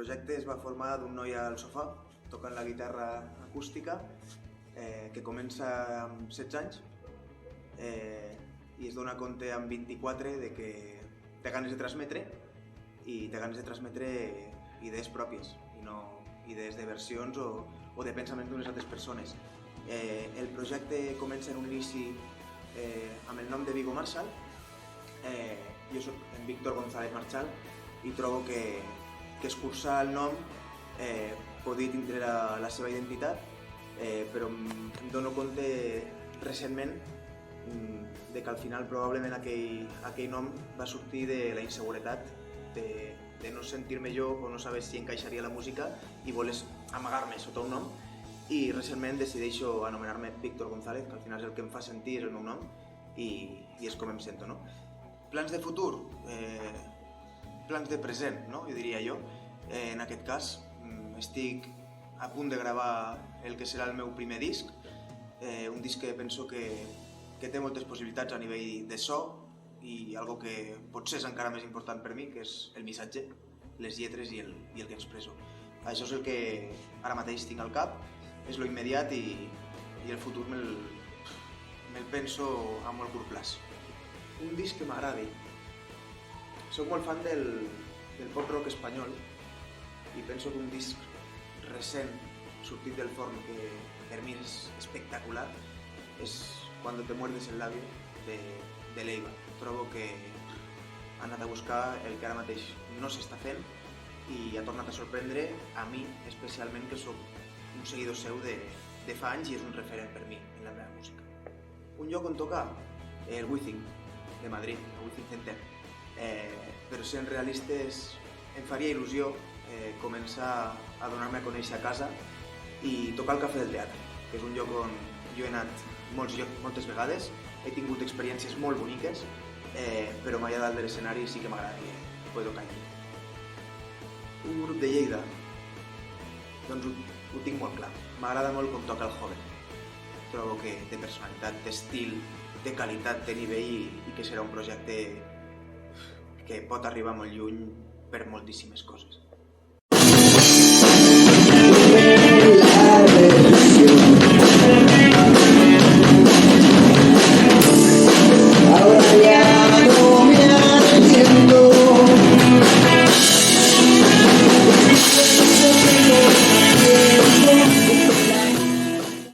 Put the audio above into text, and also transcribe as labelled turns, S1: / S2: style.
S1: projecte es va formar d'un noi al sofà, tocant la guitarra acústica, que comença amb 16 anys i es dona compte amb 24 de que té ganes de transmetre idees pròpies i no idees de versions o de pensaments d'unes altres persones. El projecte comença en un inici amb el nom de Vigo Marshall. Jo soc en Víctor González Marchal i trobo que escurçar el nom pot dir tindre la seva identitat, però em dono compte recentment de que al final probablement aquell nom va sortir de la inseguretat de no sentir-me jo o no saber si encaixaria la música i voler amagar-me sota un nom, i recentment decideixo anomenar-me Víctor González, que al final és el que em fa sentir, és el meu nom i és com em sento, no? Plans de futur, plans de present, no? Jo diria jo. En aquest cas estic a punt de gravar el que serà el meu primer disc, un disc que penso que té moltes possibilitats a nivell de so i algo que potser és encara més important per mi, que és el missatge, les lletres i el que expresso. Això és el que ara mateix tinc al cap, és lo immediat i el futur me'l penso a molt curt plaç. Un disc que m'agradi. Soc molt fan del pop-rock espanyol i penso que un disc recent, sortit del forn, que per mi és espectacular, és Cuando te muerdes el labio, de Leiva. Trobo que ha anat a buscar el que ara mateix no s'està fent i ha tornat a sorprendre a mi, especialment, que soc un seguidor seu de fa anys i és un referent per mi en la meva música. Un lloc on tocar? El Wizzing de Madrid, el Wizzing Center. Però sent realistes, em faria il·lusió començar a donar-me a conèixer a casa i tocar al Cafè del Teatre, que és un lloc on jo he anat moltes vegades, he tingut experiències molt boniques, però mai a dalt de l'escenari sí que m'agradaria poder tocar allí. Un grup de Lleida, doncs ho tinc molt clar. M'agrada molt com toca el Joven. Trobo que té personalitat, té estil, té qualitat, té nivell i que serà un projecte que pot arribar molt lluny per moltíssimes coses.